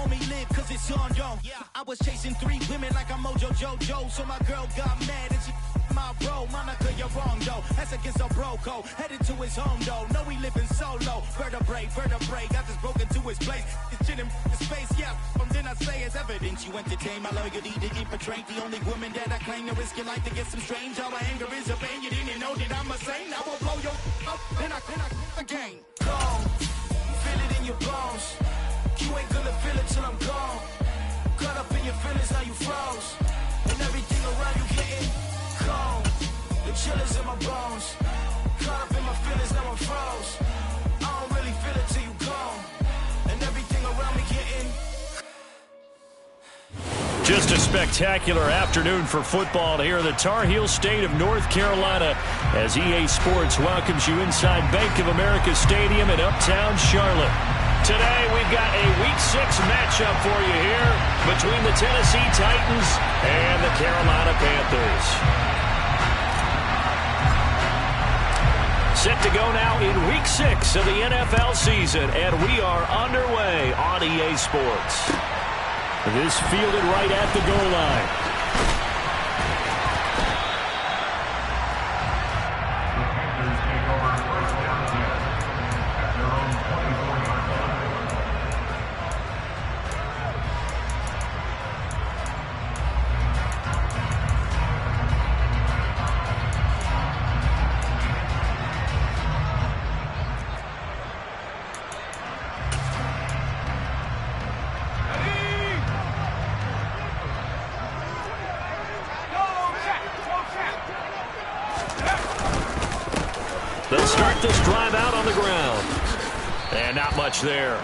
homie live cause it's on, yo. I was chasing 3 women like I'm Mojo Jojo, so my girl got mad and she my bro. Monica, you're wrong, though. That's against a bro code. Headed to his home, though. No, we living solo. Vertebrae. Got this broken to his place. This shit in his face, yeah. From then I say it's evidence you entertain my loyalty to infiltrate the only woman that I claim to risk your life to get some strange. All my anger is a pain. You didn't know that I'm a saint. I will blow your up. Then I again. Gone. Feel it in your bones. You ain't gonna feel it till I'm gone. Caught up in your feelings, now you froze. And everything around you getting cold. The chillers in my bones. Caught up in my feelings, now I'm froze. I don't really feel it till you gone. And everything around me getting. Just a spectacular afternoon for football here in the Tar Heel state of North Carolina as EA Sports welcomes you inside Bank of America Stadium in Uptown Charlotte. Today we've got a Week 6 matchup for you here between the Tennessee Titans and the Carolina Panthers. Set to go now in Week 6 of the NFL season, and we are underway on EA Sports. This fielded right at the goal line. They'll start this drive out on the ground. And not much there.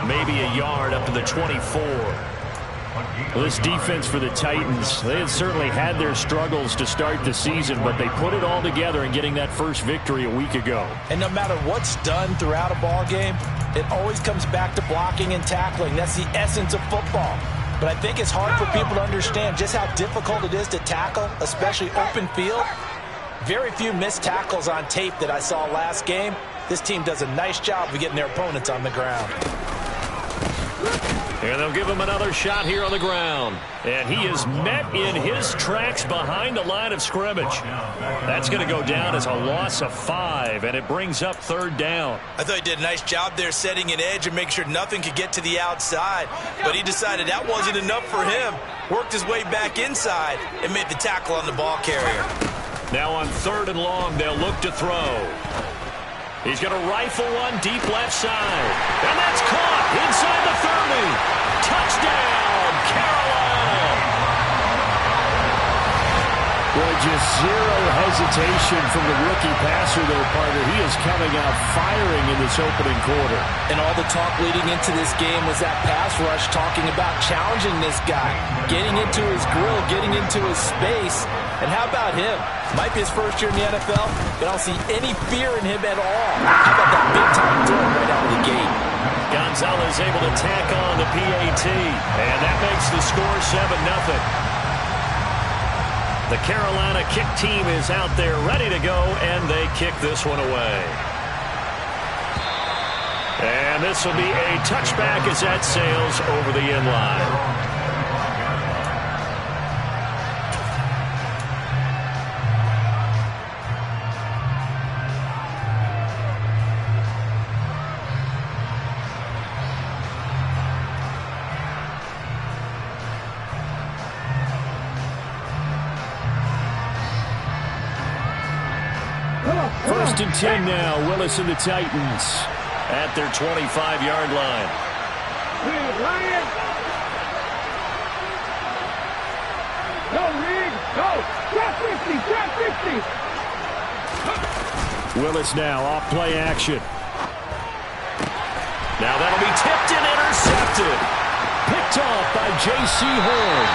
Maybe a yard up to the 24. Well, this defense for the Titans, they had certainly had their struggles to start the season, but they put it all together in getting that first victory a week ago. And no matter what's done throughout a ball game, it always comes back to blocking and tackling. That's the essence of football. But I think it's hard for people to understand just how difficult it is to tackle, especially open field. Very few missed tackles on tape that I saw last game. This team does a nice job of getting their opponents on the ground. And they'll give him another shot here on the ground. And he is met in his tracks behind the line of scrimmage. That's going to go down as a loss of 5, and it brings up 3rd down. I thought he did a nice job there setting an edge and make sure nothing could get to the outside. But he decided that wasn't enough for him. Worked his way back inside and made the tackle on the ball carrier. Now on 3rd and long, they'll look to throw. He's going to rifle one deep left side. And that's caught inside the 30. Touchdown, Carolina. Well, just zero hesitation from the rookie passer there, partner. He is coming out firing in this opening quarter. And all the talk leading into this game was that pass rush talking about challenging this guy, getting into his grill, getting into his space. And how about him? Might be his first year in the NFL, but I don't see any fear in him at all. How about that big-time throw right out of the gate? Gonzalez able to tack on the PAT, and that makes the score 7-0. The Carolina kick team is out there ready to go, and they kick this one away. And this will be a touchback as that sails over the end line. First and 10 now. Willis and the Titans at their 25-yard line. Go, Reed. Go. Drop 50. Drop 50. Willis now off play action. Now that'll be tipped and intercepted. Picked off by J.C. Horn.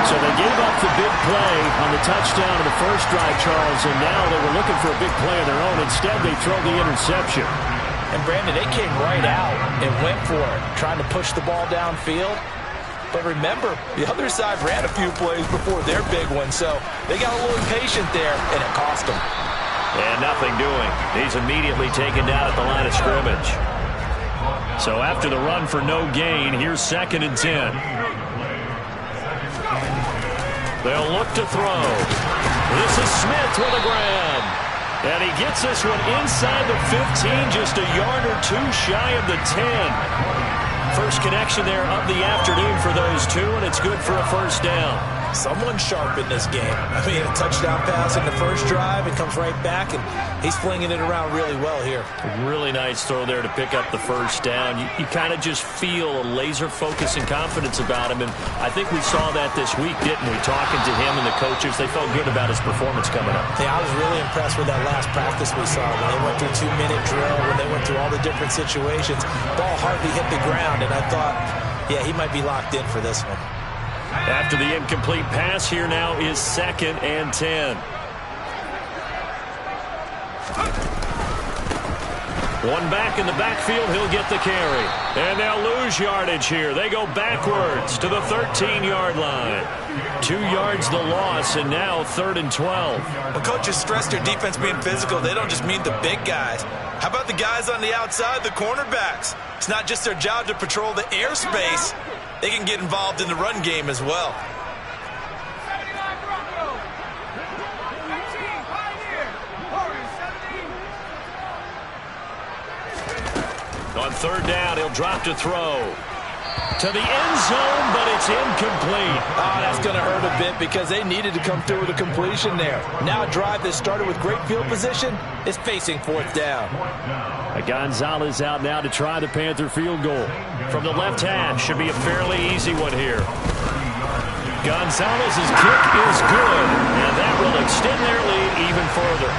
So they gave up the big play on the touchdown in the first drive, Charles, and now they were looking for a big play of their own. Instead, they throw the interception. And, Brandon, they came right out and went for it, trying to push the ball downfield. But remember, the other side ran a few plays before their big one, so they got a little impatient there, and it cost them. And nothing doing. He's immediately taken down at the line of scrimmage. So after the run for no gain, here's 2nd and 10. They'll look to throw. This is Smith with a grab. And he gets this one inside the 15, just a yard or two shy of the 10. First connection there of the afternoon for those two, and it's good for a first down. Someone sharp in this game. I mean, a touchdown pass in the first drive, and comes right back, and he's flinging it around really well here. Really nice throw there to pick up the first down. You kind of just feel a laser focus and confidence about him, and I think we saw that this week, didn't we? Talking to him and the coaches, they felt good about his performance coming up. Yeah, I was really impressed with that last practice we saw when they went through 2-minute drill, when they went through all the different situations. Ball hardly hit the ground, and I thought, yeah, he might be locked in for this one. After the incomplete pass, here now is 2nd and 10. One back in the backfield, he'll get the carry. And they'll lose yardage here. They go backwards to the 13-yard line. 2 yards the loss, and now 3rd and 12. When coaches stress their defense being physical, they don't just mean the big guys. How about the guys on the outside, the cornerbacks? It's not just their job to patrol the airspace. They can get involved in the run game as well. On 3rd down, he'll drop to throw. To the end zone, but it's incomplete. Oh, that's going to hurt a bit because they needed to come through with a completion there. Now a drive that started with great field position is facing 4th down. Gonzalez out now to try the Panther field goal. From the left hash, should be a fairly easy one here. Gonzalez's kick is good, and that will extend their lead even further.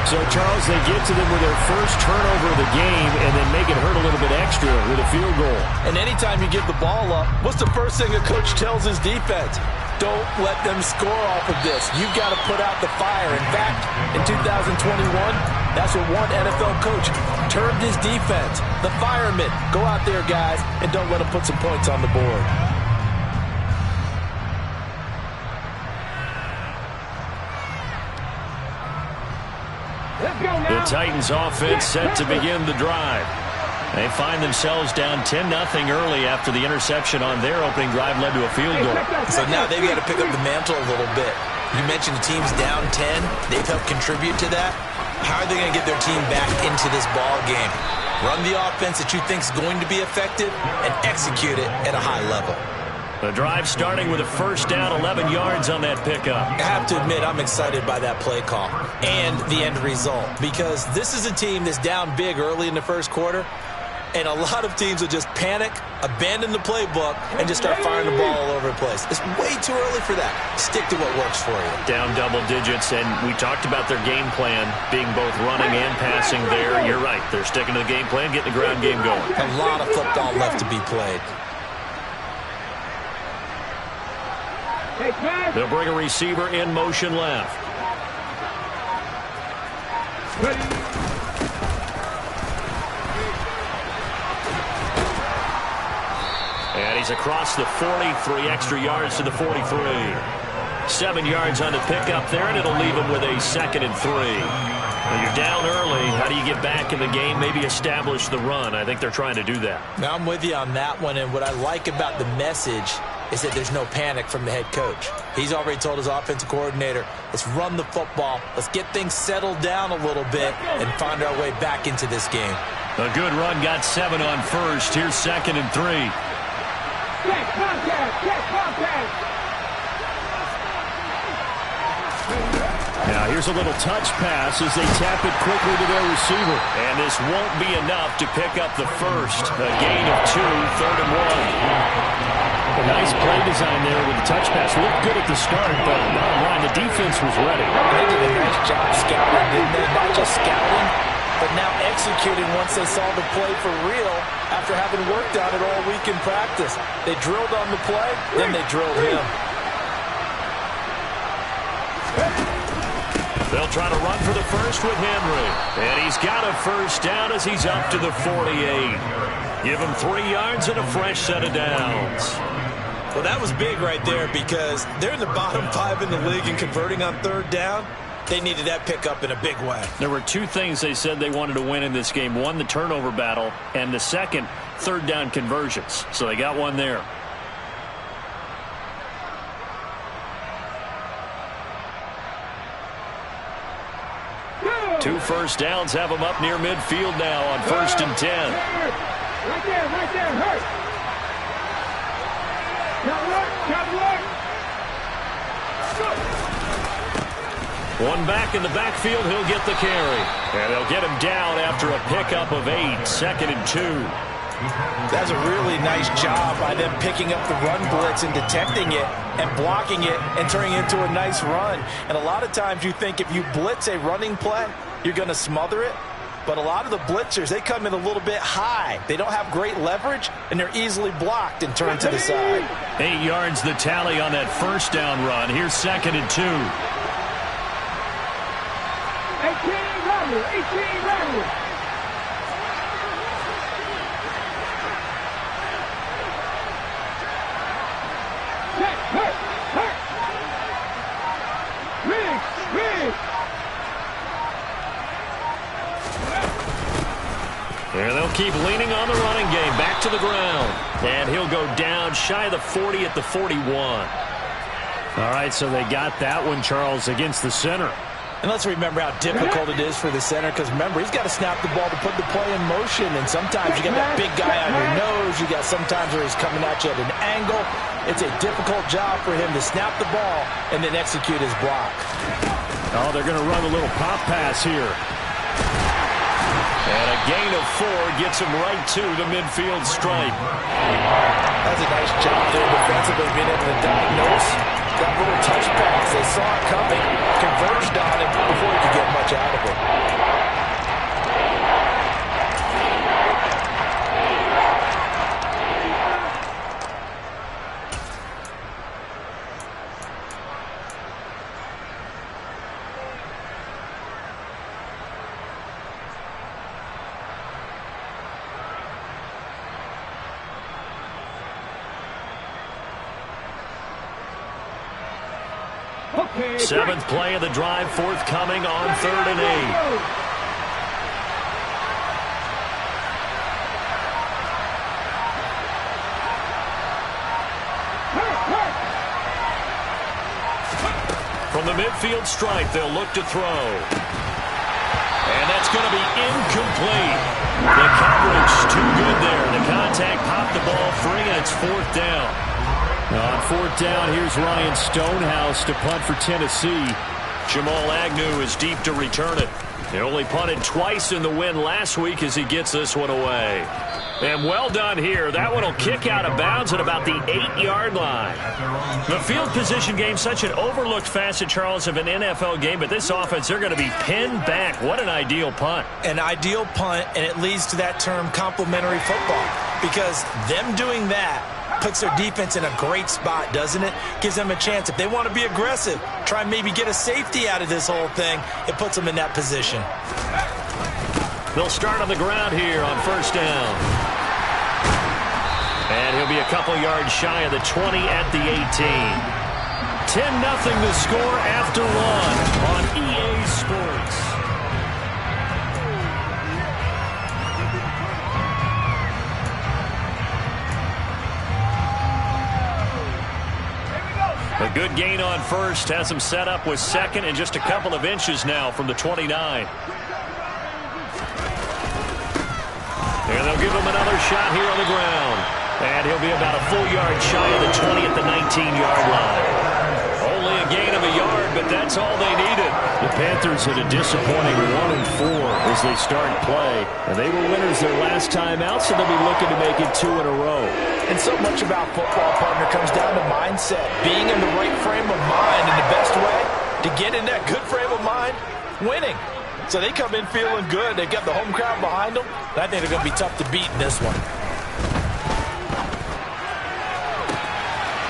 So, Charles, they get to them with their first turnover of the game and then make it hurt a little bit extra with a field goal. And anytime you give the ball up, what's the first thing a coach tells his defense? Don't let them score off of this. You've got to put out the fire. In fact, in 2021, that's what one NFL coach termed his defense. The firemen. Go out there, guys, and don't let them put some points on the board. The Titans offense set to begin the drive. They find themselves down 10-0 early after the interception on their opening drive led to a field goal. So now they've got to pick up the mantle a little bit. You mentioned the team's down 10. They've helped contribute to that. How are they going to get their team back into this ball game? Run the offense that you think is going to be effective and execute it at a high level. The drive starting with a first down, 11 yards on that pickup. I have to admit, I'm excited by that play call and the end result because this is a team that's down big early in the first quarter, and a lot of teams will just panic, abandon the playbook, and just start firing the ball all over the place. It's way too early for that. Stick to what works for you. Down double digits, and we talked about their game plan being both running and passing there. You're right. They're sticking to the game plan, getting the ground game going. A lot of football left to be played. They'll bring a receiver in motion left. And he's across the 40, 3 extra yards to the 43. 7 yards on the pickup there, and it'll leave him with a 2nd and 3. When you're down early, how do you get back in the game, maybe establish the run? I think they're trying to do that. Now I'm with you on that one, and what I like about the message is that there's no panic from the head coach. He's already told his offensive coordinator, let's run the football, let's get things settled down a little bit and find our way back into this game. A good run, got 7 on first. Here's 2nd and 3. Check contact, check contact. Now here's a little touch pass as they tap it quickly to their receiver. And this won't be enough to pick up the first. A gain of 2, 3rd and 1. A nice play design there with the touch pass. Looked good at the start, but bottom line, the defense was ready. They did a nice job scouting, didn't they? Not just scouting, but now executing once they saw the play for real after having worked on it all week in practice. They drilled on the play, then they drilled him. They'll try to run for the first with Henry. And he's got a first down as he's up to the 48. Give him 3 yards and a fresh set of downs. Well, that was big right there because they're in the bottom 5 in the league in converting on 3rd down. They needed that pickup in a big way. There were 2 things they said they wanted to win in this game. One, the turnover battle, and the second, third down conversions. So they got one there. Two first downs have them up near midfield now on 1st and 10. Right there, hurt. One back in the backfield, he'll get the carry. And they'll get him down after a pickup of 8, 2nd and 2. That's a really nice job by them picking up the run blitz and detecting it and blocking it and turning it into a nice run. And a lot of times you think if you blitz a running play, you're going to smother it. But a lot of the blitzers, they come in a little bit high. They don't have great leverage, and they're easily blocked and turned to the side. 8 yards the tally on that first down run. Here's 2nd and 2. 18 Riley. Hurt. Riggs. And they'll keep leaning on the running game. Back to the ground. And he'll go down shy of the 40 at the 41. All right, so they got that one, Charles, against the center. And let's remember how difficult it is for the center, because remember, he's got to snap the ball to put the play in motion, and sometimes you got that big guy on your nose. You got sometimes where he's coming at you at an angle. It's a difficult job for him to snap the ball and then execute his block. Oh, they're going to run a little pop pass here. And a gain of 4 gets him right to the midfield stripe. That's a nice job there defensively, being able to diagnose that little touch pass. They saw it coming, converged on it before he could get much out of it. Okay, 7th play of the drive, forthcoming on 3rd and 8. From the midfield stripe, they'll look to throw. And that's going to be incomplete. The coverage too good there. The contact popped the ball free, and it's 4th down. On 4th down, here's Ryan Stonehouse to punt for Tennessee. Jamal Agnew is deep to return it. He only punted twice in the win last week as he gets this one away. And well done here. That one will kick out of bounds at about the 8-yard line. The field position game, such an overlooked facet, Charles, of an NFL game, but this offense, they're going to be pinned back. What an ideal punt. An ideal punt, and it leads to that term complementary football, because them doing that puts their defense in a great spot, doesn't it? Gives them a chance. If they want to be aggressive, try and maybe get a safety out of this whole thing, it puts them in that position. They'll start on the ground here on 1st down. And he'll be a couple yards shy of the 20 at the 18. 10-0 the score after 1 on EA Sports. A good gain on 1st, has him set up with 2nd and just a couple of inches now from the 29. And they'll give him another shot here on the ground. And he'll be about a full yard shy of the 20 at the 19-yard line. Only a gain of a yard, but that's all they needed. The Panthers at a disappointing 1-4 as they start play. And they were winners their last time out, so they'll be looking to make it 2 in a row. And so much about football, partner, comes down to mindset. Being in the right frame of mind, and the best way to get in that good frame of mind, winning. So they come in feeling good. They've got the home crowd behind them. I think they're going to be tough to beat in this one.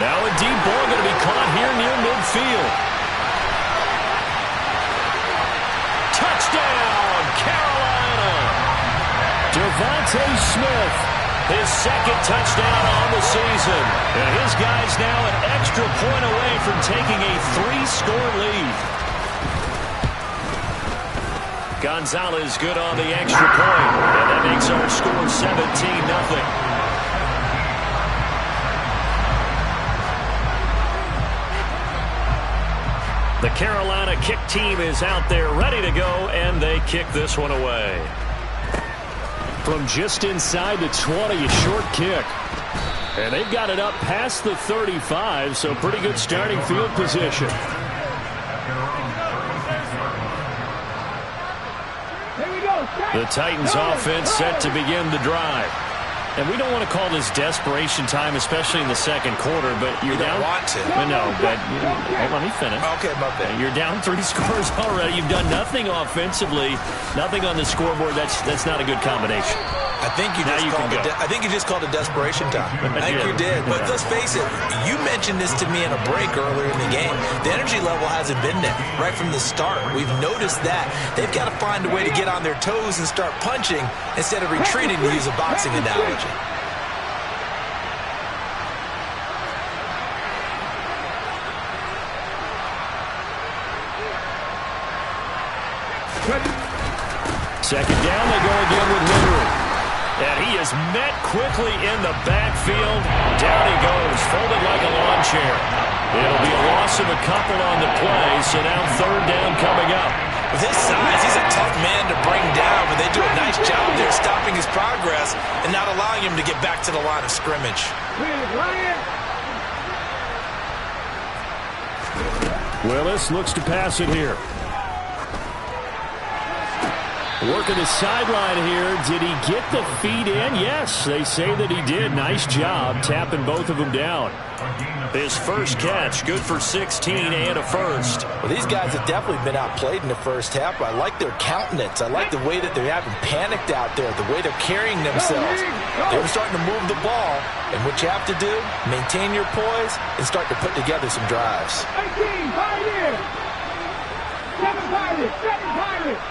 Now a deep ball going to be caught here near midfield. Touchdown, Carolina! Devontae Smith. His 2nd touchdown on the season. And his guy's now an extra point away from taking a 3-score lead. Gonzalez good on the extra point. And that makes our score 17-0. The Carolina kick team is out there ready to go, and they kick this one away. From just inside the 20, a short kick. And they've got it up past the 35, so pretty good starting field position. The Titans offense set to begin the drive. And we don't want to call this desperation time, especially in the second quarter, but you're down. You don't want to. No, but let me finish. Okay, my bad. You're down 3 scores already. You've done nothing offensively, nothing on the scoreboard. That's not a good combination. I think you just called it desperation time. I think you did. But let's face it, you mentioned this to me in a break earlier in the game. The energy level hasn't been there right from the start. We've noticed that. They've got to find a way to get on their toes and start punching instead of retreating, to use a boxing analogy. Second down, they go again with Henry. And he is met quickly in the backfield. Down he goes, folded like a lawn chair. It'll be a loss of a couple on the play, so now third down coming up. With his size, he's a tough man to bring down, but they do a nice job there stopping his progress and not allowing him to get back to the line of scrimmage. Willis looks to pass it here. Working the sideline here. Did he get the feet in? Yes, they say that he did. Nice job tapping both of them down. His first catch, good for 16 and a first. Well, these guys have definitely been outplayed in the first half. I like their countenance. I like the way that they haven't panicked out there, the way they're carrying themselves. They're starting to move the ball, and what you have to do, maintain your poise and start to put together some drives. 18, Pioneer! 7 Pirates, 7 Pirates!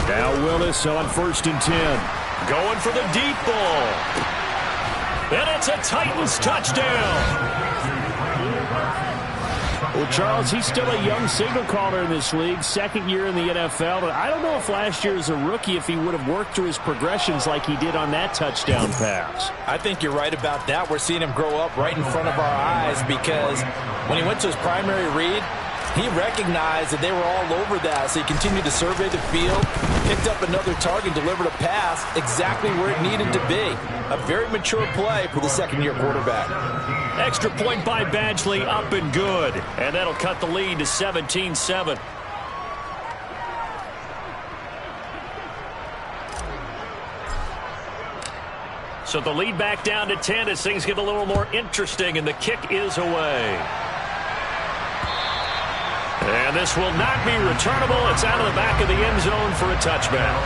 Now Willis on 1st and 10. Going for the deep ball. And it's a Titans touchdown. Well, Charles, he's still a young signal caller in this league, second year in the NFL. And I don't know if last year as a rookie, if he would have worked through his progressions like he did on that touchdown pass. I think you're right about that. We're seeing him grow up right in front of our eyes because when he went to his primary read, he recognized that they were all over that, so he continued to survey the field, picked up another target, delivered a pass exactly where it needed to be. A very mature play for the second-year quarterback. Extra point by Badgley, up and good. And that'll cut the lead to 17-7. So the lead back down to 10 as things get a little more interesting, and the kick is away. And this will not be returnable. It's out of the back of the end zone for a touchback.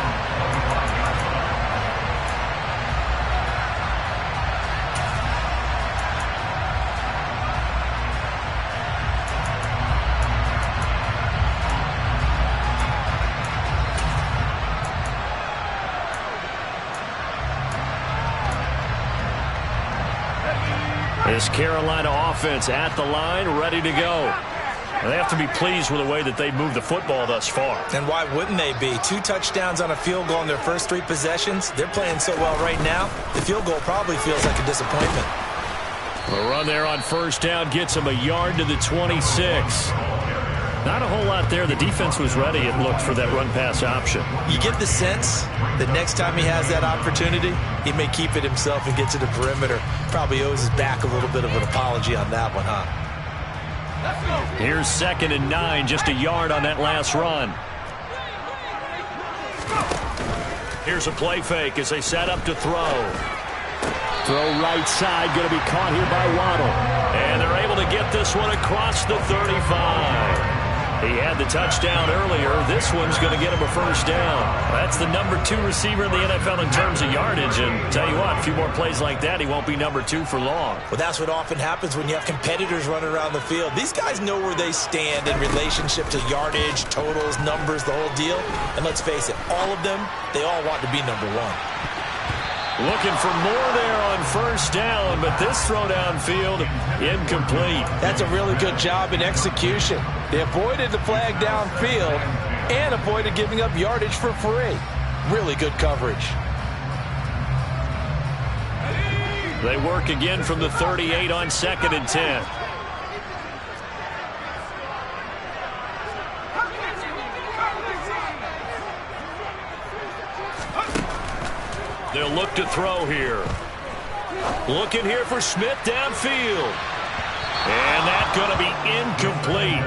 This Carolina offense at the line, ready to go. And they have to be pleased with the way that they've moved the football thus far. And why wouldn't they be? 2 touchdowns on a field goal in their first 3 possessions. They're playing so well right now, the field goal probably feels like a disappointment. The run there on first down gets him a yard to the 26. Not a whole lot there. The defense was ready, it looked, for that run-pass option. You get the sense that next time he has that opportunity, he may keep it himself and get to the perimeter. Probably owes his back a little bit of an apology on that one, huh? Here's 2nd and 9, just a yard on that last run. Here's a play fake as they set up to throw. Throw right side, going to be caught here by Waddle. And they're able to get this one across the 35. He had the touchdown earlier. This one's going to get him a first down. That's the number 2 receiver in the NFL in terms of yardage. And tell you what, a few more plays like that, he won't be number 2 for long. Well, that's what often happens when you have competitors running around the field. These guys know where they stand in relationship to yardage, totals, numbers, the whole deal. And let's face it, all of them, they all want to be number 1. Looking for more there on first down, but this throw downfield incomplete. That's a really good job in execution. They avoided the flag downfield and avoided giving up yardage for free. Really good coverage. They work again from the 38 on 2nd and 10. They'll look to throw here. Looking here for Smith downfield. And that's going to be incomplete.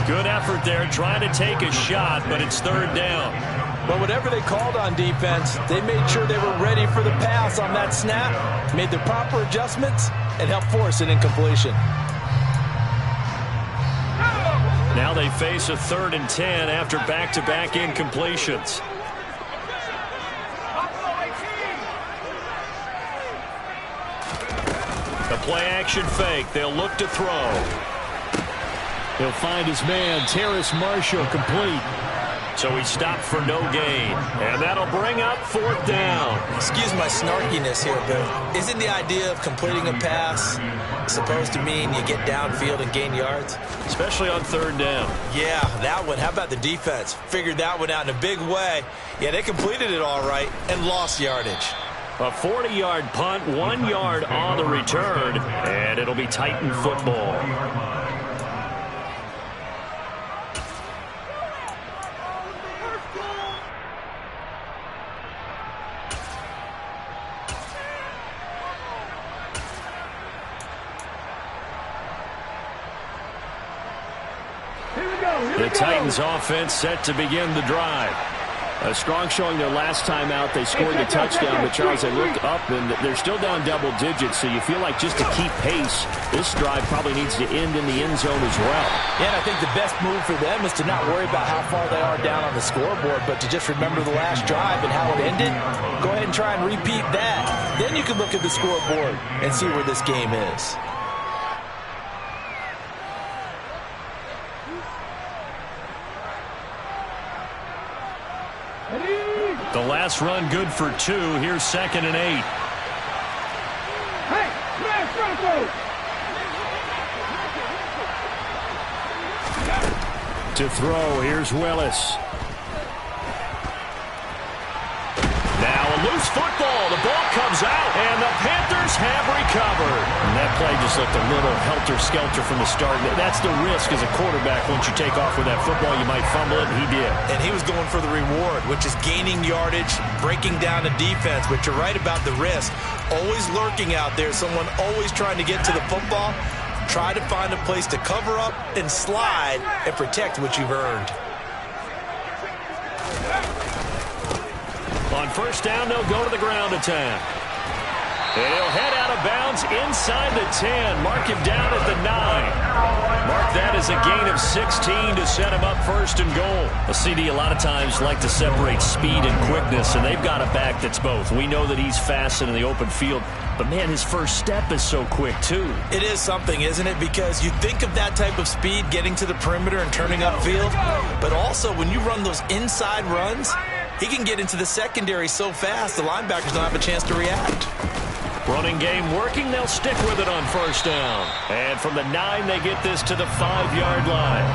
Good effort there trying to take a shot, but it's 3rd down. But whatever they called on defense, they made sure they were ready for the pass on that snap, made the proper adjustments, and helped force an incompletion. Now they face a 3rd and 10 after back-to-back incompletions. The play-action fake. They'll look to throw. He'll find his man, Terrace Marshall, complete. So he stopped for no gain. And that'll bring up 4th down. Excuse my snarkiness here, but isn't the idea of completing a pass supposed to mean you get downfield and gain yards? Especially on 3rd down. Yeah, that one. How about the defense? Figured that one out in a big way. Yeah, they completed it all right and lost yardage. A 40-yard punt, 1 yard on the return, and it'll be Titan football. The Titans offense set to begin the drive. A strong showing their last time out. They scored the touchdown, but Charles, they looked up, and they're still down double digits, so you feel like just to keep pace, this drive probably needs to end in the end zone as well. Yeah, and I think the best move for them is to not worry about how far they are down on the scoreboard, but to just remember the last drive and how it ended. Go ahead and try and repeat that. Then you can look at the scoreboard and see where this game is. The last run good for 2. Here's 2nd and 8. Hey, smash Bronco! To throw, here's Willis. Now a loose football. The ball comes out, and the Panthers have recovered. And that play just looked a little helter-skelter from the start. That's the risk as a quarterback. Once you take off with that football, you might fumble it, and he did. And he was going for the reward, which is gaining yardage, breaking down the defense. But you're right about the risk. Always lurking out there, someone always trying to get to the football. Try to find a place to cover up and slide and protect what you've earned. On first down, they'll go to the ground attack. And he'll head out of bounds inside the 10. Mark him down at the 9. Mark that as a gain of 16 to set him up 1st and goal. A CD a lot of times like to separate speed and quickness, and they've got a back that's both. We know that he's fast in the open field, but, man, his first step is so quick, too. It is something, isn't it? Because you think of that type of speed getting to the perimeter and turning upfield, but also when you run those inside runs, he can get into the secondary so fast the linebackers don't have a chance to react. Running game working. They'll stick with it on first down. And from the 9, they get this to the 5-yard line.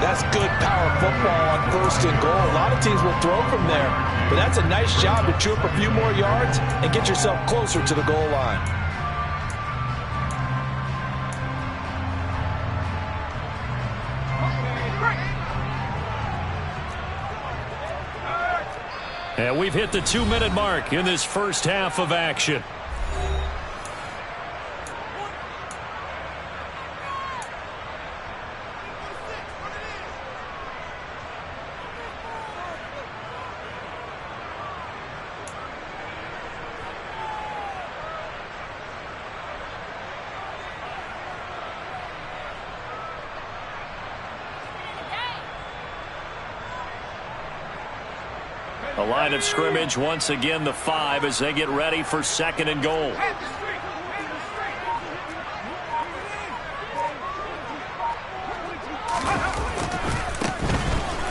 That's good power football on 1st and goal. A lot of teams will throw from there, but that's a nice job to chew up a few more yards and get yourself closer to the goal line. And we've hit the 2-minute mark in this first half of action. The line of scrimmage, once again, the 5 as they get ready for 2nd and goal.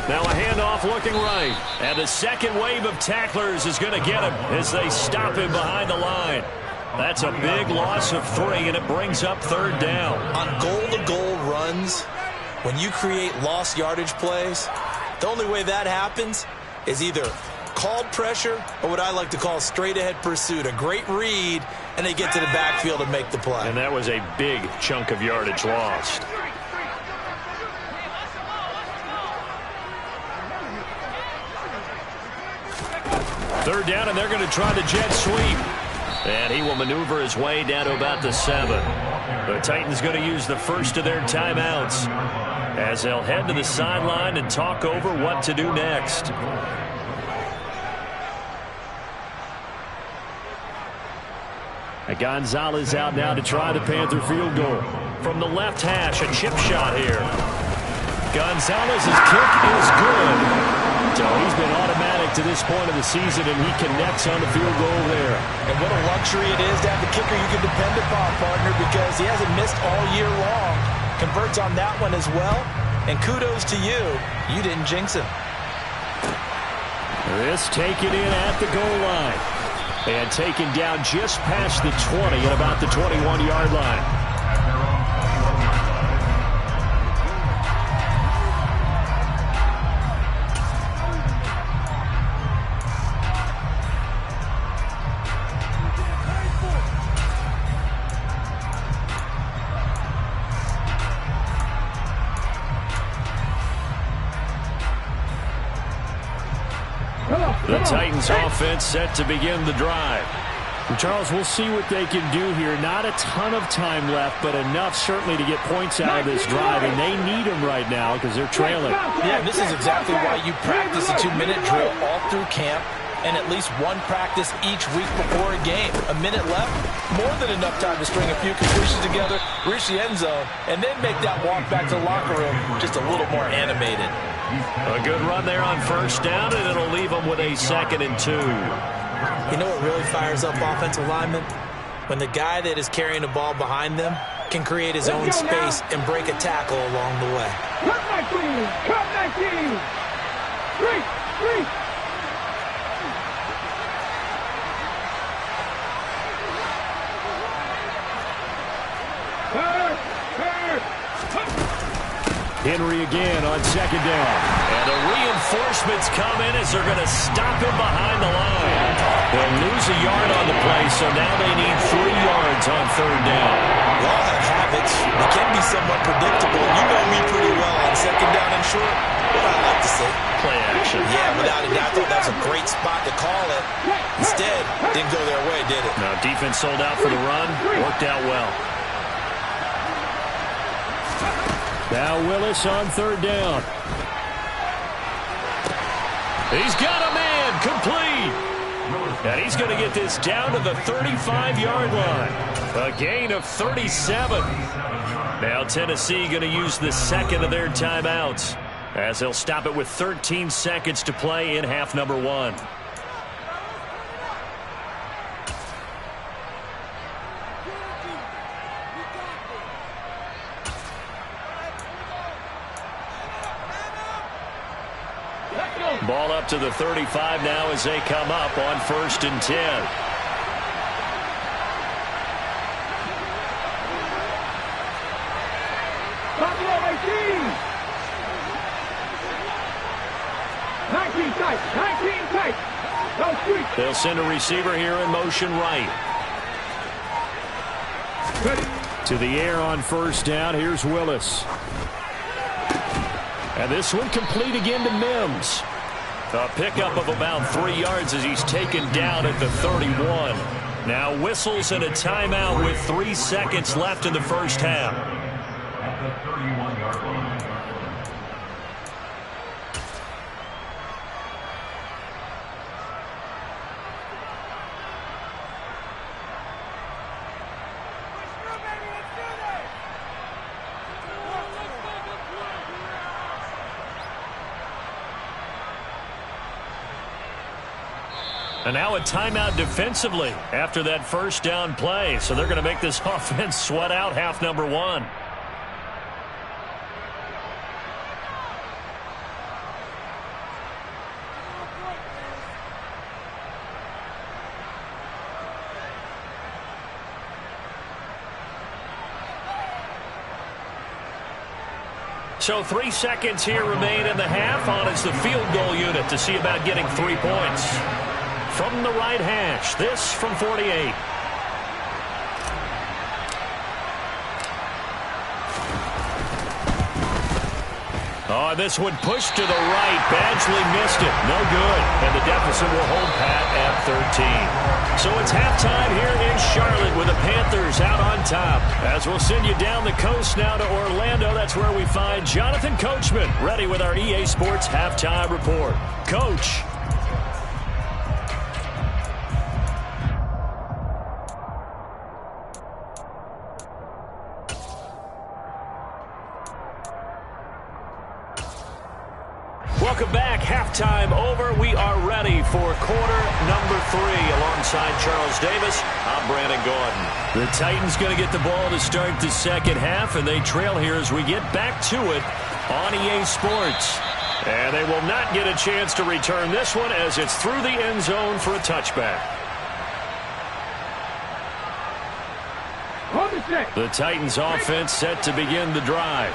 Now a handoff looking right. And the second wave of tacklers is going to get him as they stop him behind the line. That's a big loss of 3, and it brings up 3rd down. On goal-to-goal runs, when you create lost yardage plays, the only way that happens is either called pressure or what I like to call straight-ahead pursuit. A great read, and they get to the backfield and make the play. And that was a big chunk of yardage lost. Third down, and they're going to try the jet sweep. And he will maneuver his way down to about the 7. The Titans going to use the first of their timeouts as they'll head to the sideline and talk over what to do next. Gonzalez out now to try the Panther field goal. From the left hash, a chip shot here. Gonzalez's kick is good. So he's been automatic to this point of the season, and he connects on the field goal there. And what a luxury it is to have the kicker you can depend upon, partner, because he hasn't missed all year long. Converts on that one as well. And kudos to you. You didn't jinx him. This taken in at the goal line. And taken down just past the 20 at about the 21-yard line. The Titans offense set to begin the drive. And Charles, we'll see what they can do here. Not a ton of time left, but enough certainly to get points out of this drive, and they need them right now because they're trailing. Yeah, this is exactly why you practice a 2-minute drill all through camp and at least one practice each week before a game. A minute left, more than enough time to string a few completions together, reach the end zone, and then make that walk back to the locker room just a little more animated. A good run there on first down, and it'll leave them with a 2nd and 2. You know what really fires up offensive linemen? When the guy that is carrying the ball behind them can create his own space and break a tackle along the way. Cut 19! Cut 19! 3! Henry again on 2nd down. And the reinforcements come in as they're going to stop him behind the line. They'll lose a yard on the play, so now they need 3 yards on 3rd down. We all have habits. They can be somewhat predictable. You know me pretty well on 2nd down and short. What I like to say. Play action. Yeah, without a doubt, I thought that was a great spot to call it. Instead, didn't go their way, did it? No, defense sold out for the run. Worked out well. Now Willis on 3rd down. He's got a man complete. And he's going to get this down to the 35-yard line. A gain of 37. Now Tennessee going to use the 2nd of their timeouts as they'll stop it with 13 seconds to play in half number 1. Ball up to the 35 now as they come up on 1st and 10. Buffalo 18! 19 tight! 19 tight! No sweep! They'll send a receiver here in motion right. To the air on 1st down. Here's Willis. And this one complete again to Mims. A pickup of about 3 yards as he's taken down at the 31. Now whistles and a timeout with 3 seconds left in the first half. At the 31-yard line. And now a timeout defensively after that first down play. So they're going to make this offense sweat out half number 1. So 3 seconds here remain in the half. On is the field goal unit to see about getting 3 points. From the right hash, this from 48. Oh, this one pushed to the right. Badgley missed it. No good. And the deficit will hold pat at 13. So it's halftime here in Charlotte with the Panthers out on top. As we'll send you down the coast now to Orlando, that's where we find Jonathan Coachman ready with our EA Sports halftime report. Coach. Welcome back. Halftime over. We are ready for quarter number 3 alongside Charles Davis. I'm Brandon Gordon. The Titans going to get the ball to start the second half, and they trail here as we get back to it on EA Sports. And they will not get a chance to return this one as it's through the end zone for a touchback. The Titans offense set to begin the drive.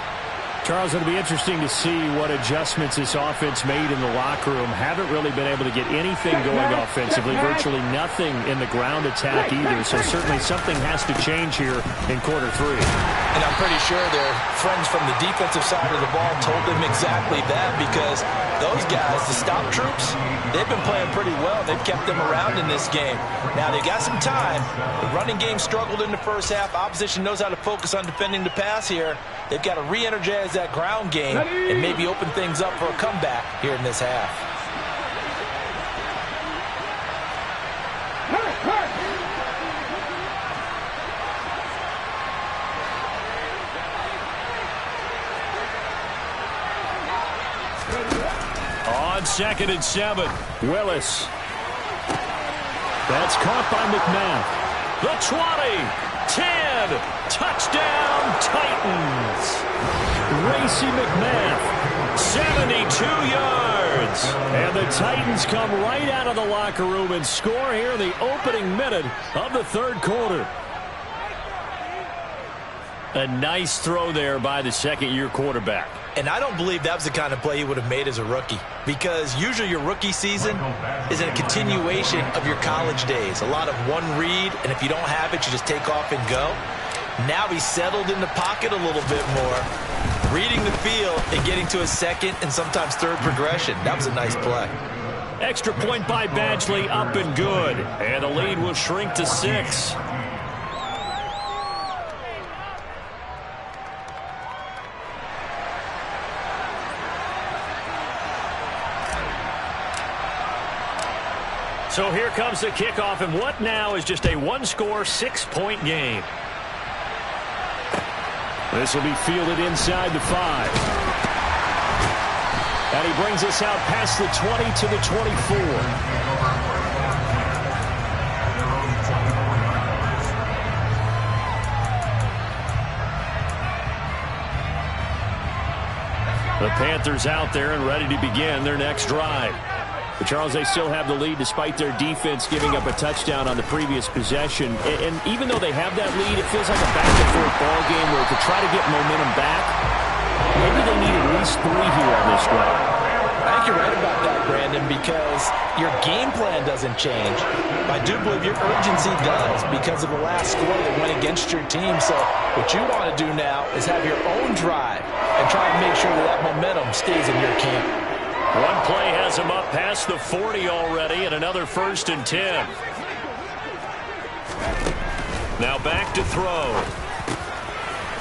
Charles, it'll be interesting to see what adjustments this offense made in the locker room. Haven't really been able to get anything going offensively. Virtually nothing in the ground attack either. So certainly something has to change here in quarter 3. And I'm pretty sure their friends from the defensive side of the ball told them exactly that, because those guys, the stop troops, they've been playing pretty well. They've kept them around in this game. Now, they got some time. The running game struggled in the first half. Opposition knows how to focus on defending the pass here. They've got to re-energize that ground game and maybe open things up for a comeback here in this half. On 2nd and 7, Willis. That's caught by McMath. The 20, 10, touchdown Titans. Racey McMath, 72 yards. And the Titans come right out of the locker room and score here in the opening minute of the third quarter. A nice throw there by the second-year quarterback. And I don't believe that was the kind of play he would have made as a rookie, because usually your rookie season is a continuation of your college days. A lot of one read, and if you don't have it, you just take off and go. Now he's settled in the pocket a little bit more, reading the field and getting to a second and sometimes third progression. That was a nice play. Extra point by Badgley, up and good. And the lead will shrink to 6. So here comes the kickoff, and what now is just a one-score, 6-point game. This will be fielded inside the 5. And he brings us out past the 20 to the 24. The Panthers out there and ready to begin their next drive. But Charles, they still have the lead despite their defense giving up a touchdown on the previous possession. And even though they have that lead, it feels like a back-and-forth ball game where to try to get momentum back, maybe they need at least 3 here on this drive. I think you're right about that, Brandon, because your game plan doesn't change. I do believe your urgency does because of the last score that went against your team. So what you want to do now is have your own drive and try and make sure that momentum stays in your camp. One play has him up past the 40 already, and another 1st and 10. Now back to throw.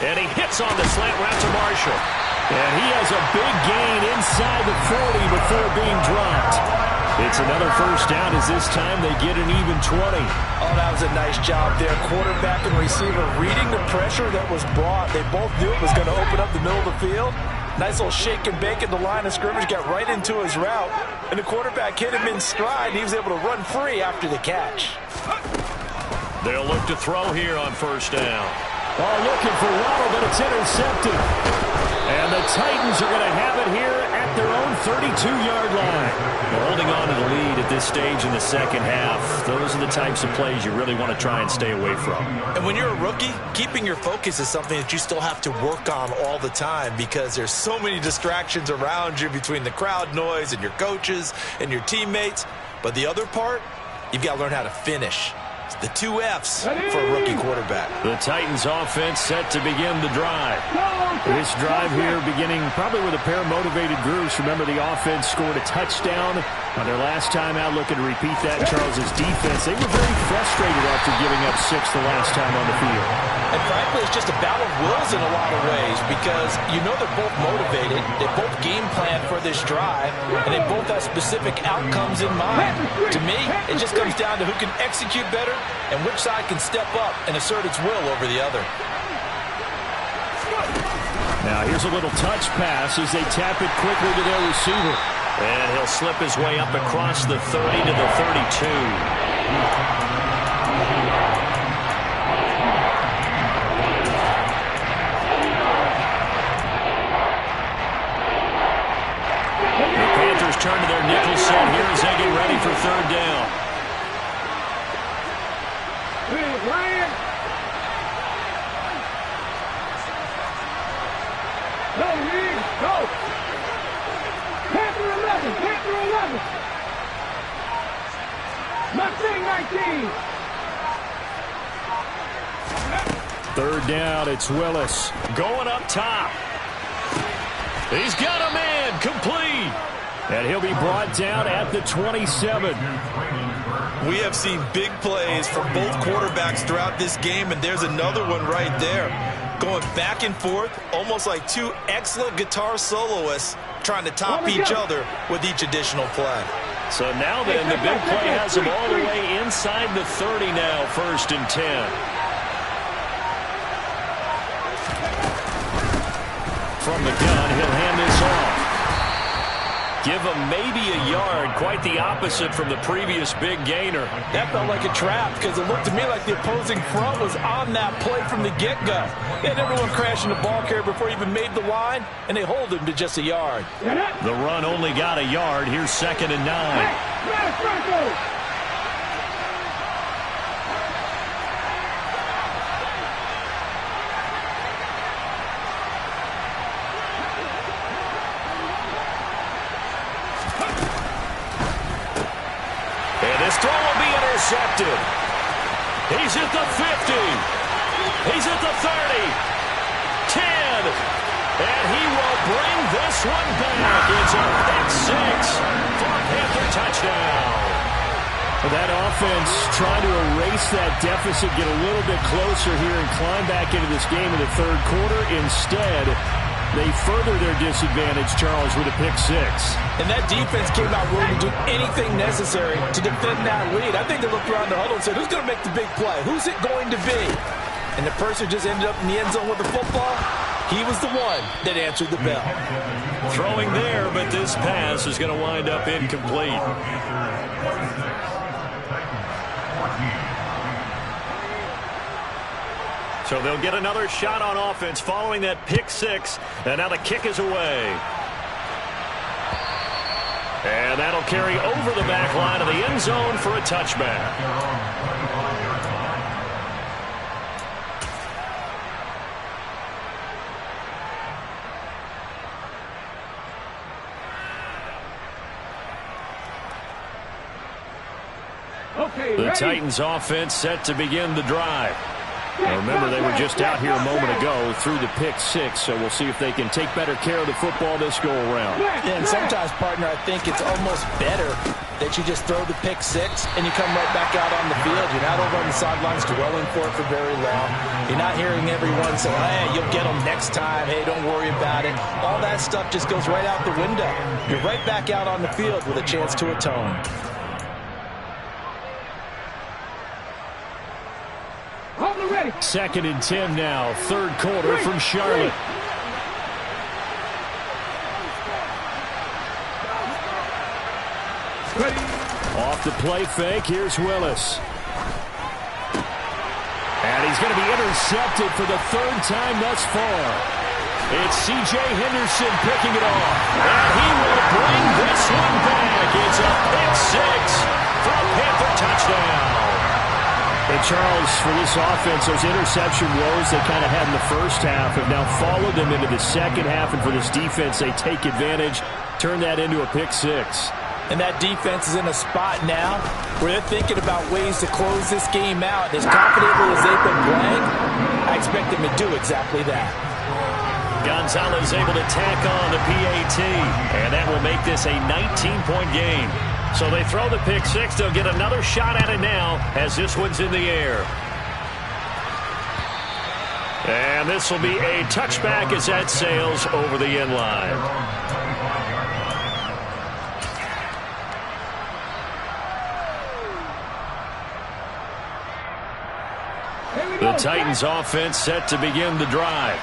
And he hits on the slant route to Marshall. And he has a big gain inside the 40 before being dropped. It's another 1st down as this time they get an even 20. Oh, that was a nice job there. Quarterback and receiver reading the pressure that was brought. They both knew it was going to open up the middle of the field. Nice little shake and bake at the line of scrimmage, got right into his route, and the quarterback hit him in stride. He was able to run free after the catch. They'll look to throw here on 1st down. Oh, looking for Waddle, but it's intercepted. And the Titans are going to have it here at their own 32-yard line. They're holding on to the lead at this stage in the second half. Those are the types of plays you really want to try and stay away from. And when you're a rookie, keeping your focus is something that you still have to work on all the time because there's so many distractions around you between the crowd noise and your coaches and your teammates. But the other part, you've got to learn how to finish. The 2 F's for a rookie quarterback. The Titans offense set to begin the drive. This drive here beginning probably with a pair of motivated groups. Remember, the offense scored a touchdown on their last time out. Looking to repeat that. Charles's defense, they were very frustrated after giving up 6 the last time on the field. And frankly, it's just a battle of wills in a lot of ways because you know they're both motivated. They both game plan for this drive, and they both have specific outcomes in mind. To me, it just comes down to who can execute better and which side can step up and assert its will over the other. Now here's a little touch pass as they tap it quickly to their receiver. And he'll slip his way up across the 30 to the 32. The Panthers turn to their nickel set here as they get ready for third down. Go, Reed, go! Panther 11, Panther 11! Mustang 19! Third down, it's Willis. Going up top. He's got a man, complete. And he'll be brought down at the 27. We have seen big plays from both quarterbacks throughout this game, and there's another one right there. Going back and forth, almost like 2 excellent guitar soloists trying to top each other with each additional play. So now then, the big play has him all the way inside the 30 now, 1st and 10. From the gun, he'll hand this off. Give him maybe a yard, quite the opposite from the previous big gainer. That felt like a trap because it looked to me like the opposing front was on that play from the get-go. They had everyone crashing the ball carrier before he even made the line, and they hold him to just a yard. The run only got a yard. Here's 2nd and 9. This throw will be intercepted. He's at the 50. He's at the 30. 10. And he will bring this one back. It's a pick 6 for a Panther touchdown. That offense trying to erase that deficit, get a little bit closer here and climb back into this game in the 3rd quarter. Instead, they further their disadvantage, Charles, with a pick 6. And that defense came out willing to do anything necessary to defend that lead. I think they looked around the huddle and said, who's going to make the big play? Who's it going to be? And the person who just ended up in the end zone with the football, he was the one that answered the bell. Throwing there, but this pass is going to wind up incomplete. So they'll get another shot on offense following that pick 6. And now the kick is away. And that'll carry over the back line of the end zone for a touchback. The Titans offense set to begin the drive. Now remember, they were just out here a moment ago through the pick 6, so we'll see if they can take better care of the football this go-around. Yeah, and sometimes, partner, I think it's almost better that you just throw the pick 6 and you come right back out on the field. You're not over on the sidelines dwelling for it for very long. You're not hearing everyone say, hey, you'll get them next time. Hey, don't worry about it. All that stuff just goes right out the window. You're right back out on the field with a chance to atone. Ready. 2nd and 10 now, 3rd quarter from Charlotte. Ready. Off the play fake, here's Willis. And he's going to be intercepted for the 3rd time thus far. It's C.J. Henderson picking it off. And he will bring this one back. It's a pick six for a Panther touchdown. And Charles, for this offense, those interception woes they kind of had in the first half have now followed them into the second half. And for this defense, they take advantage, turn that into a pick six. And that defense is in a spot now where they're thinking about ways to close this game out. As confidently as they've been playing, I expect them to do exactly that. Gonzalez able to tack on the PAT, and that will make this a 19-point game. So they throw the pick six. They'll get another shot at it now as this one's in the air. And this will be a touchback as that sails over the end line. The Titans offense set to begin the drive.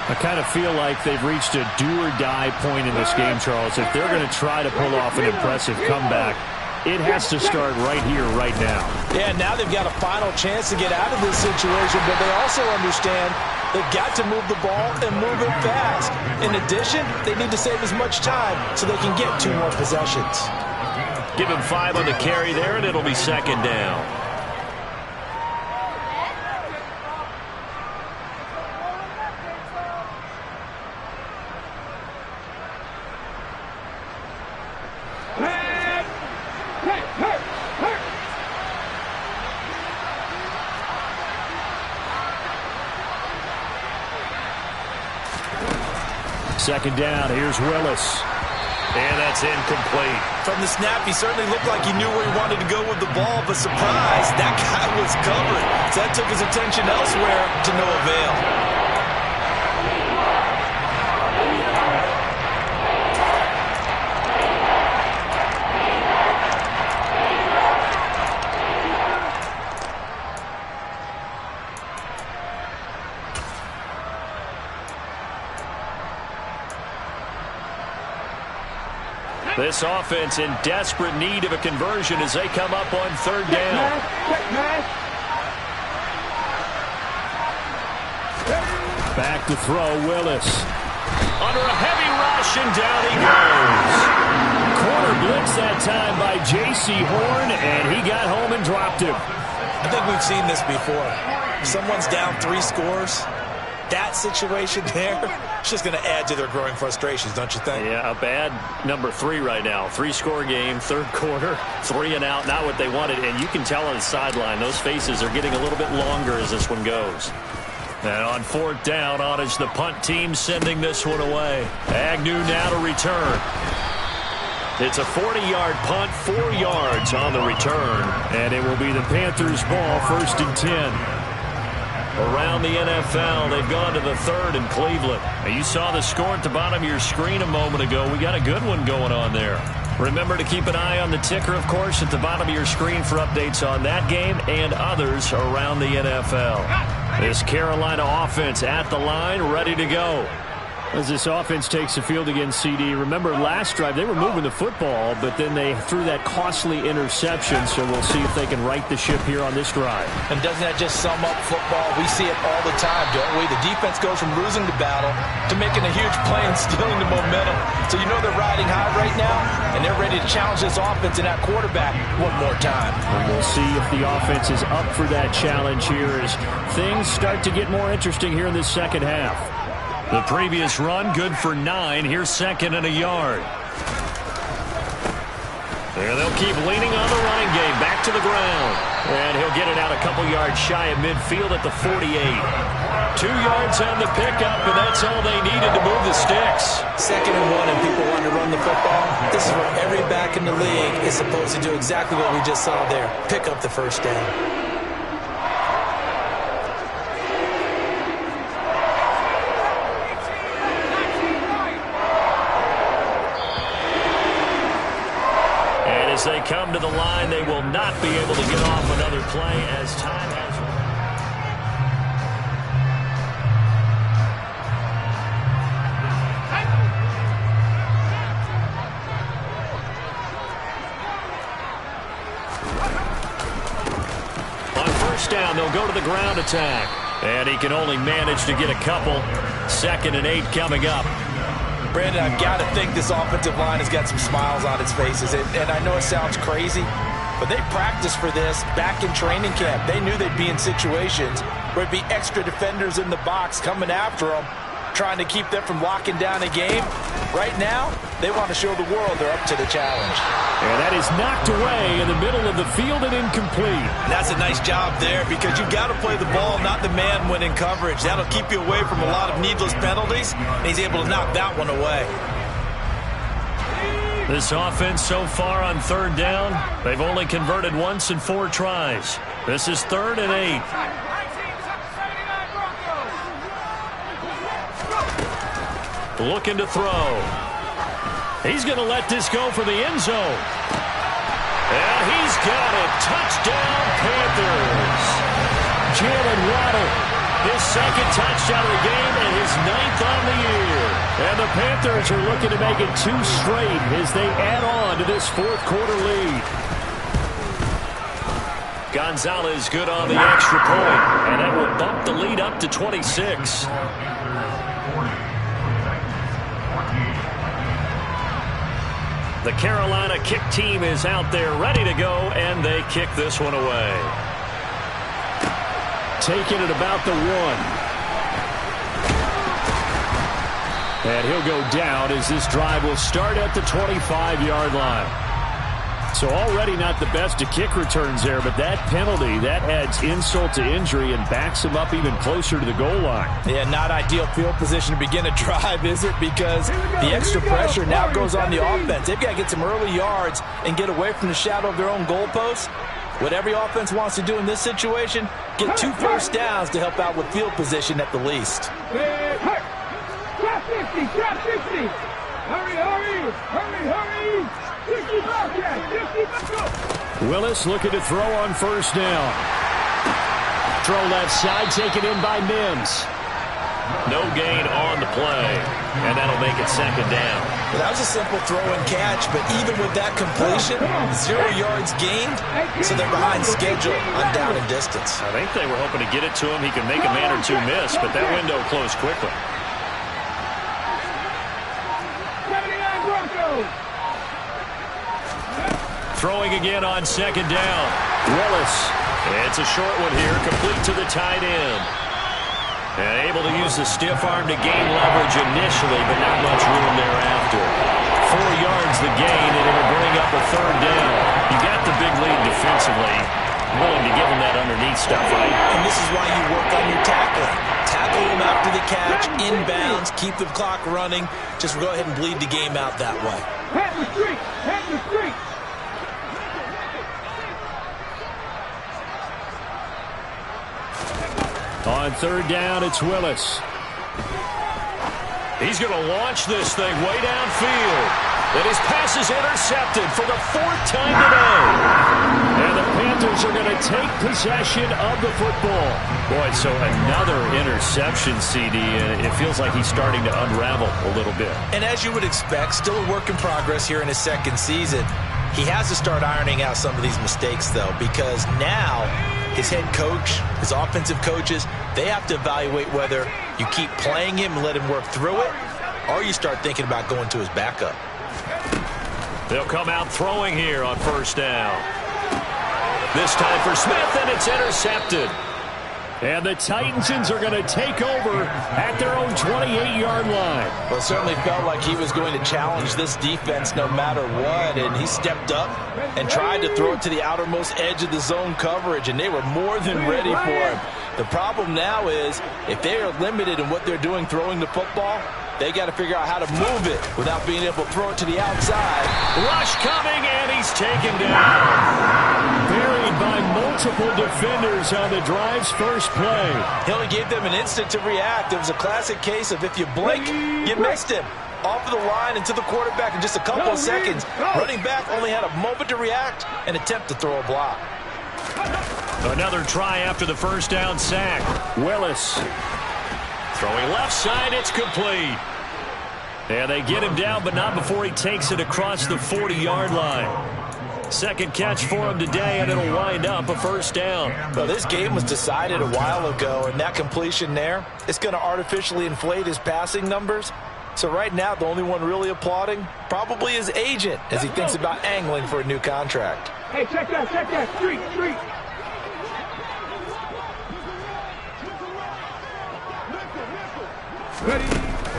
I kind of feel like they've reached a do-or-die point in this game, Charles. If they're going to try to pull off an impressive comeback, it has to start right here, right now. Yeah, now they've got a final chance to get out of this situation, but they also understand they've got to move the ball and move it fast. In addition, they need to save as much time so they can get 2 more possessions. Give him 5 on the carry there, and it'll be second down. Second down, here's Willis. And that's incomplete. From the snap, he certainly looked like he knew where he wanted to go with the ball, but surprise, that guy was covered. So that took his attention elsewhere to no avail. This offense in desperate need of a conversion as they come up on third down. Back to throw, Willis. Under a heavy rush, and down he goes. Corner blitz that time by J.C. Horn, and he got home and dropped him. I think we've seen this before. Someone's down 3 scores. That situation there, it's just going to add to their growing frustrations, don't you think? Yeah, a bad number 3 right now. 3-score game, third quarter, 3 and out, not what they wanted. And you can tell on the sideline, those faces are getting a little bit longer as this one goes. And on fourth down, on is the punt team sending this one away. Agnew now to return. It's a 40-yard punt, 4 yards on the return. And it will be the Panthers' ball, 1st and 10. Around the NFL, they've gone to the 3rd in Cleveland. Now, you saw the score at the bottom of your screen a moment ago. We got a good one going on there. Remember to keep an eye on the ticker, of course, at the bottom of your screen for updates on that game and others around the NFL. This Carolina offense at the line, ready to go. As this offense takes the field against CD, remember last drive they were moving the football, but then they threw that costly interception, so we'll see if they can right the ship here on this drive. And doesn't that just sum up football? We see it all the time, don't we? The defense goes from losing the battle to making a huge play and stealing the momentum. So you know they're riding high right now, and they're ready to challenge this offense and that quarterback one more time. And we'll see if the offense is up for that challenge here as things start to get more interesting here in this second half. The previous run, good for 9. Here's 2nd and a yard. And they'll keep leaning on the running game. Back to the ground. And he'll get it out a couple yards shy of midfield at the 48. 2 yards on the pickup, and that's all they needed to move the sticks. 2nd and 1, and people want to run the football. This is where every back in the league is supposed to do exactly what we just saw there. Pick up the first down. As they come to the line, they will not be able to get off another play as time has run. On first down, they'll go to the ground attack. And he can only manage to get a couple. 2nd and 8 coming up. Brandon, I've got to think this offensive line has got some smiles on its faces. And I know it sounds crazy, but they practiced for this back in training camp. They knew they'd be in situations where it'd be extra defenders in the box coming after them, trying to keep them from locking down a game. Right now, they want to show the world they're up to the challenge. And that is knocked away in the middle of the field and incomplete. That's a nice job there because you've got to play the ball, not the man when in coverage. That'll keep you away from a lot of needless penalties, and he's able to knock that one away. This offense so far on 3rd down, they've only converted once in 4 tries. This is 3rd and 8. Looking to throw. He's going to let this go for the end zone. And he's got it. Touchdown, Panthers. Jalen Waddle, his 2nd touchdown of the game and his 9th on the year. And the Panthers are looking to make it 2 straight as they add on to this 4th quarter lead. Gonzalez good on the extra point, and that will bump the lead up to 26. The Carolina kick team is out there ready to go, and they kick this one away. Taking it about the 1. And he'll go down as this drive will start at the 25-yard line. So already not the best of kick returns there, but that penalty, that adds insult to injury and backs him up even closer to the goal line. Yeah, not ideal field position to begin a drive, is it? Because the extra pressure now goes on the offense. They've got to get some early yards and get away from the shadow of their own goalposts. What every offense wants to do in this situation, get 2 first downs to help out with field position at the least. Trap 50, trap 50. Hurry, hurry, hurry, hurry. 50 back, 50 back. Willis looking to throw on 1st down. Throw left side, taken in by Mims. No gain on the play, and that'll make it 2nd down. Well, that was a simple throw and catch, but even with that completion, 0 yards gained, so they're behind schedule on down and distance. I think they were hoping to get it to him. He could make a man or 2 miss, but that window closed quickly. Throwing again on 2nd down. Willis. It's a short one here, complete to the tight end. And able to use the stiff arm to gain leverage initially, but not much room thereafter. 4 yards the gain, and it'll bring up a 3rd down. You got the big lead defensively. Willing to give him that underneath stuff, right? And this is why you work on your tackling. Tackle him after the catch, inbounds, keep the clock running. Just go ahead and bleed the game out that way. Head the street, head the street. On 3rd down, it's Willis. He's going to launch this thing way downfield. And his pass is intercepted for the 4th time today. And the Panthers are going to take possession of the football. Boy, so another interception, CD. And it feels like he's starting to unravel a little bit. And as you would expect, still a work in progress here in his 2nd season. He has to start ironing out some of these mistakes, though, because now his head coach, his offensive coaches, they have to evaluate whether you keep playing him and let him work through it, or you start thinking about going to his backup. They'll come out throwing here on 1st down. This time for Smith, and it's intercepted. And the Titans are going to take over at their own 28-yard line. Well, it certainly felt like he was going to challenge this defense no matter what, and he stepped up and tried to throw it to the outermost edge of the zone coverage, and they were more than ready for him. The problem now is if they are limited in what they're doing throwing the football, they got to figure out how to move it without being able to throw it to the outside. Rush coming, and he's taken down. Buried by multiple defenders on the drive's first play. He only gave them an instant to react. It was a classic case of if you blink, you missed him. Off of the line and to the quarterback in just a couple of seconds. Running back only had a moment to react and attempt to throw a block. Another try after the 1st down sack. Willis. Throwing left side, it's complete. And they get him down, but not before he takes it across the 40-yard line. Second catch for him today, and it'll wind up a first down. Well, this game was decided a while ago, and that completion there, it's going to artificially inflate his passing numbers. So right now, the only one really applauding probably his agent as he thinks about angling for a new contract. Hey, check that. Street. Ready?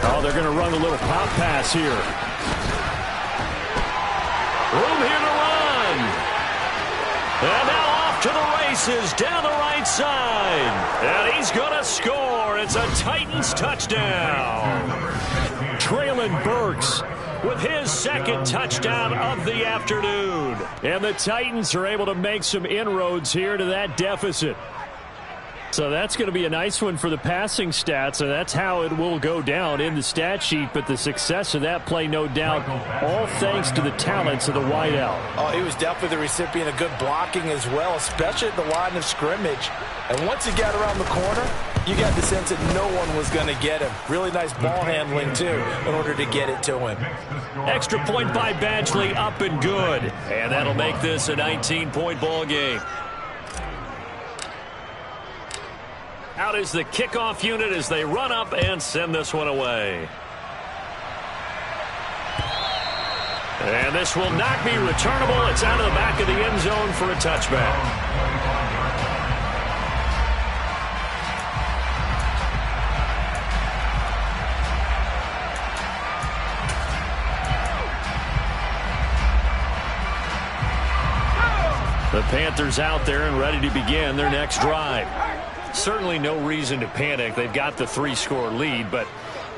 Oh, they're going to run a little pop pass here. Room here to run. And now off to the races down the right side. And he's going to score. It's a Titans touchdown. Traylon Burks with his second touchdown of the afternoon. And the Titans are able to make some inroads here to that deficit. So that's going to be a nice one for the passing stats, and that's how it will go down in the stat sheet. But the success of that play, no doubt, all thanks to the talents of the wideout. Oh, he was definitely the recipient of good blocking as well, especially at the line of scrimmage. And once he got around the corner, you got the sense that no one was going to get him. Really nice ball handling, too, in order to get it to him. Extra point by Badgley, up and good. And that'll make this a 19-point ball game. Out is the kickoff unit as they run up and send this one away. And this will not be returnable. It's out of the back of the end zone for a touchback. The Panthers out there and ready to begin their next drive. Certainly no reason to panic. They've got the 3-score lead, but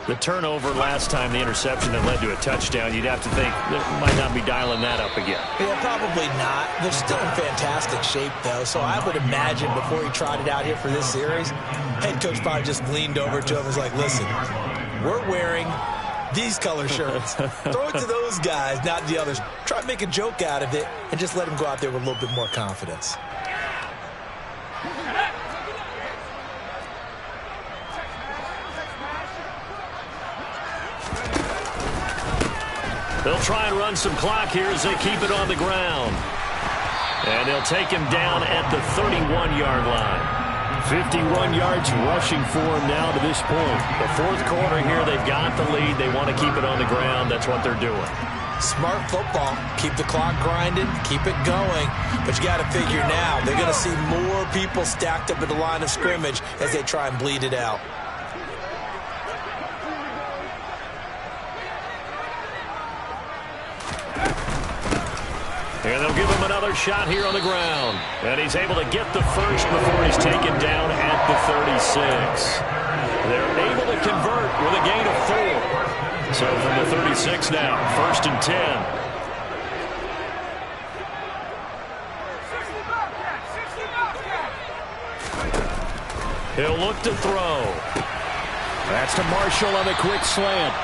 the turnover last time, the interception that led to a touchdown, you'd have to think they might not be dialing that up again. Yeah, probably not. They're still in fantastic shape, though, so I would imagine before he trotted out here for this series, head coach probably just leaned over to him and was like, listen, we're wearing these color shirts. Throw it to those guys, not the others. Try to make a joke out of it and just let them go out there with a little bit more confidence. They'll try and run some clock here as they keep it on the ground. And they'll take him down at the 31-yard line. 51 yards rushing for him now to this point. The fourth quarter here, they've got the lead. They want to keep it on the ground. That's what they're doing. Smart football. Keep the clock grinding. Keep it going. But you got to figure now, they're going to see more people stacked up at the line of scrimmage as they try and bleed it out. And they'll give him another shot here on the ground. And he's able to get the first before he's taken down at the 36. They're able to convert with a gain of 4. So from the 36 now, 1st and 10. He'll look to throw. That's to Marshall on the quick slant.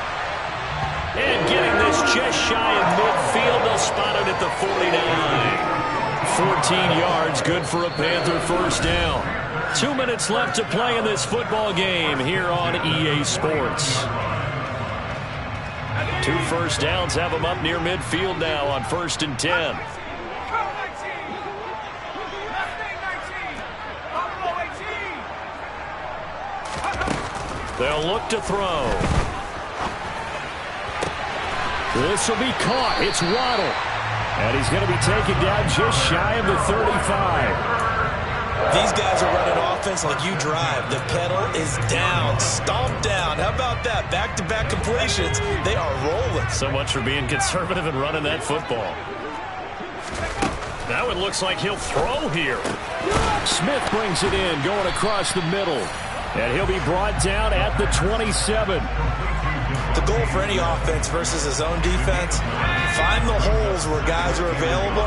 And getting this just shy of midfield. They'll spot it at the 49. 14 yards, good for a Panther first down. 2 minutes left to play in this football game here on EA Sports. 2 first downs have them up near midfield now on 1st and 10. They'll look to throw. This will be caught. It's Waddle. And he's going to be taken down just shy of the 35. These guys are running offense like you drive. The pedal is down, stomped down. How about that? Back-to-back completions. They are rolling. So much for being conservative and running that football. That one looks like he'll throw here. Smith brings it in, going across the middle. And he'll be brought down at the 27. The goal for any offense versus his own defense, find the holes where guys are available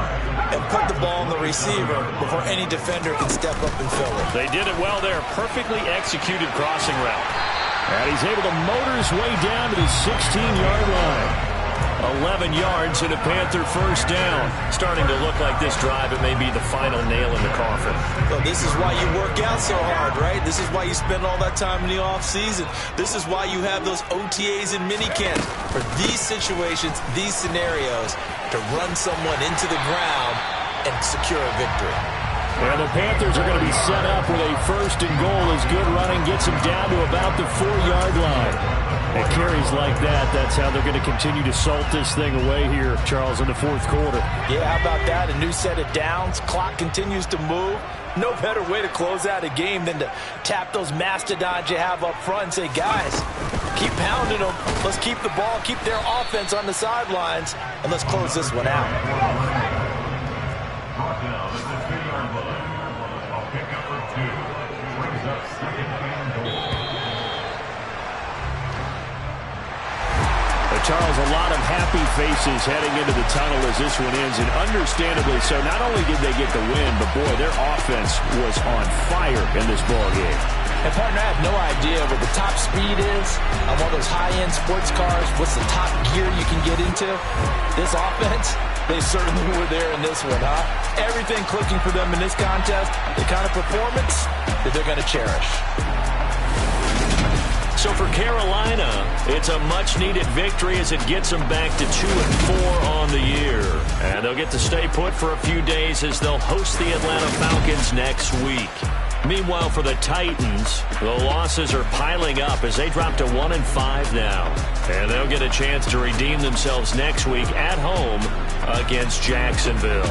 and put the ball on the receiver before any defender can step up and fill it. They did it well there. Perfectly executed crossing route. And he's able to motor his way down to the 16-yard line. 11 yards and a Panther first down. Starting to look like this drive, it may be the final nail in the coffin. Well, this is why you work out so hard, right? This is why you spend all that time in the offseason. This is why you have those OTAs and minicamps for these situations, these scenarios, to run someone into the ground and secure a victory. And the Panthers are going to be set up with a first and goal as good running gets them down to about the 4-yard line. And carries like that, that's how they're going to continue to salt this thing away here, Charles, in the fourth quarter. Yeah, how about that? A new set of downs. Clock continues to move. No better way to close out a game than to tap those mastodons you have up front and say, guys, keep pounding them. Let's keep the ball, keep their offense on the sidelines, and let's close this one out. Brought down at the 3-yard line. A pickup for 2. Brings up second and goal. Charles, a lot of happy faces heading into the tunnel as this one ends, and understandably so. Not only did they get the win, but boy, their offense was on fire in this ball game. And partner, I have no idea what the top speed is on one of those high-end sports cars. What's the top gear you can get into? This offense, they certainly were there in this one, huh? Everything clicking for them in this contest, the kind of performance that they're going to cherish. So for Carolina, it's a much-needed victory as it gets them back to 2-4 on the year. And they'll get to stay put for a few days as they'll host the Atlanta Falcons next week. Meanwhile, for the Titans, the losses are piling up as they drop to 1-5 now. And they'll get a chance to redeem themselves next week at home against Jacksonville.